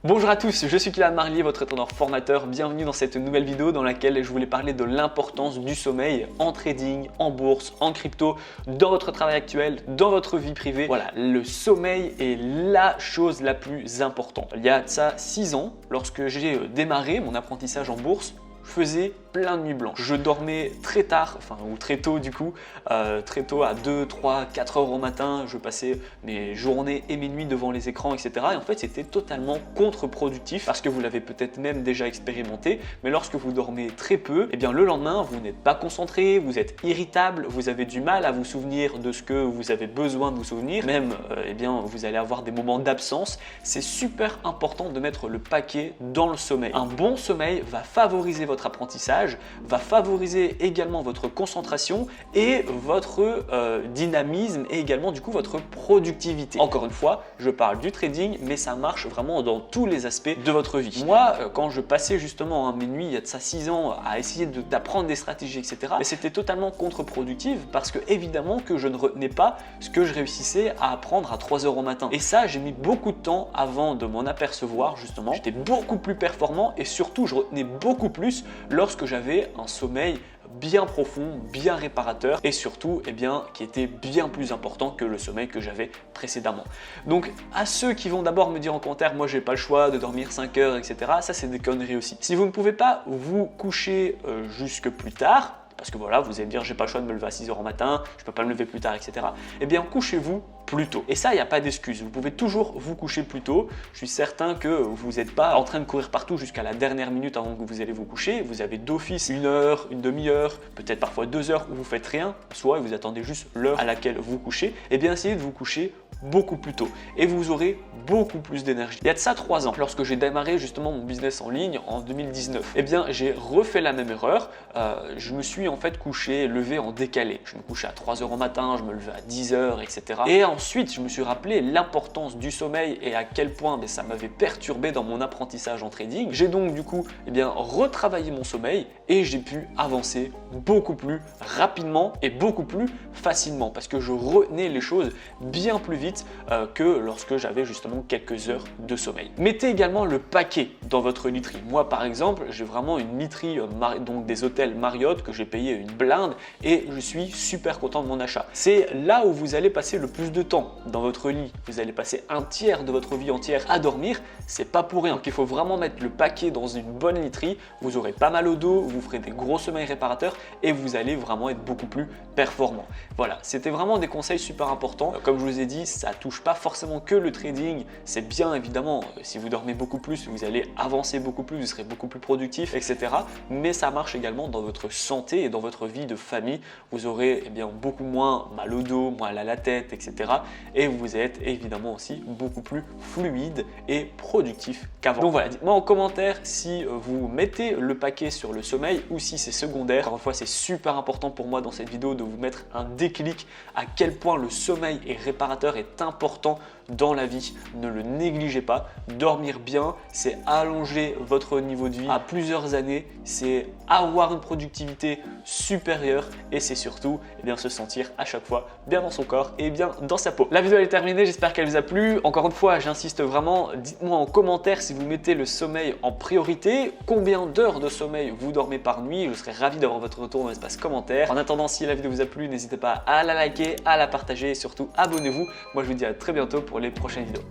Bonjour à tous, je suis Kylian Marlier, votre entraîneur formateur. Bienvenue dans cette nouvelle vidéo dans laquelle je voulais parler de l'importance du sommeil en trading, en bourse, en crypto, dans votre travail actuel, dans votre vie privée. Voilà, le sommeil est la chose la plus importante. Il y a de ça 6 ans, lorsque j'ai démarré mon apprentissage en bourse, je faisais plein de nuits blanches. Je dormais très tard, ou très tôt du coup, très tôt à 2, 3, 4 heures au matin. Je passais mes journées et mes nuits devant les écrans, etc. Et en fait, c'était totalement contre-productif parce que vous l'avez peut-être même déjà expérimenté. Mais lorsque vous dormez très peu, eh bien le lendemain, vous n'êtes pas concentré, vous êtes irritable, vous avez du mal à vous souvenir de ce que vous avez besoin de vous souvenir. Même, eh bien, vous allez avoir des moments d'absence. C'est super important de mettre le paquet dans le sommeil. Un bon sommeil va favoriser votre apprentissage, va favoriser également votre concentration et votre dynamisme et également du coup votre productivité. Encore une fois, je parle du trading, mais ça marche vraiment dans tous les aspects de votre vie. Moi, quand je passais justement mes nuits, il y a de ça 6 ans, à essayer d'apprendre des stratégies, etc., c'était totalement contre-productif parce que évidemment que je ne retenais pas ce que je réussissais à apprendre à 3 heures au matin. Et ça, j'ai mis beaucoup de temps avant de m'en apercevoir justement. J'étais beaucoup plus performant et surtout, je retenais beaucoup plus lorsque j'avais un sommeil bien profond, bien réparateur et surtout qui était bien plus important que le sommeil que j'avais précédemment. Donc à ceux qui vont d'abord me dire en commentaire, moi j'ai pas le choix de dormir 5 heures, etc. Ça c'est des conneries aussi. Si vous ne pouvez pas vous coucher jusque plus tard, parce que voilà, vous allez me dire j'ai pas le choix de me lever à 6 heures au matin, je peux pas me lever plus tard, etc. Eh bien couchez-vous plus tôt. Et ça, il n'y a pas d'excuse. Vous pouvez toujours vous coucher plus tôt. Je suis certain que vous n'êtes pas en train de courir partout jusqu'à la dernière minute avant que vous allez vous coucher. Vous avez d'office 1 heure, une demi-heure, peut-être parfois 2 heures où vous faites rien, soit vous attendez juste l'heure à laquelle vous couchez. Eh bien essayez de vous coucher beaucoup plus tôt et vous aurez beaucoup plus d'énergie. Il y a de ça 3 ans, lorsque j'ai démarré justement mon business en ligne en 2019, eh bien j'ai refait la même erreur. Je me suis en fait couché, levé en décalé. Je me couchais à 3 heures au matin, je me levais à 10 heures, etc. Et ensuite, je me suis rappelé l'importance du sommeil et à quel point ça m'avait perturbé dans mon apprentissage en trading. J'ai donc du coup retravaillé mon sommeil et j'ai pu avancer beaucoup plus rapidement et beaucoup plus facilement parce que je retenais les choses bien plus vite que lorsque j'avais justement quelques heures de sommeil. Mettez également le paquet dans votre literie. Moi par exemple, j'ai vraiment une literie donc des hôtels Marriott que j'ai payé une blinde et je suis super content de mon achat. C'est là où vous allez passer le plus de temps dans votre lit. Vous allez passer un tiers de votre vie entière à dormir. C'est pas pour rien. Donc il faut vraiment mettre le paquet dans une bonne literie. Vous aurez pas mal au dos, vous ferez des gros sommeils réparateurs et vous allez vraiment être beaucoup plus performant. Voilà, c'était vraiment des conseils super importants. Comme je vous ai dit, ça touche pas forcément que le trading. C'est bien évidemment, si vous dormez beaucoup plus, vous allez avancer beaucoup plus, vous serez beaucoup plus productif, etc. Mais ça marche également dans votre santé et dans votre vie de famille. Vous aurez beaucoup moins mal au dos, moins à la tête, etc. Et vous êtes évidemment aussi beaucoup plus fluide et productif qu'avant. Donc voilà, dites-moi en commentaire si vous mettez le paquet sur le sommeil ou si c'est secondaire. Encore une fois, c'est super important pour moi dans cette vidéo de vous mettre un déclic à quel point le sommeil et réparateur est important dans la vie. Ne le négligez pas. Dormir bien, c'est allonger votre niveau de vie à plusieurs années, c'est avoir une productivité supérieure et c'est surtout se sentir à chaque fois bien dans son corps et bien dans sa peau. La vidéo est terminée, j'espère qu'elle vous a plu. Encore une fois, j'insiste vraiment, dites-moi en commentaire si vous mettez le sommeil en priorité, combien d'heures de sommeil vous dormez par nuit. Je serais ravi d'avoir votre retour dans l'espace commentaire. En attendant, si la vidéo vous a plu, n'hésitez pas à la liker, à la partager et surtout abonnez-vous. Moi je vous dis à très bientôt pour les prochaines vidéos.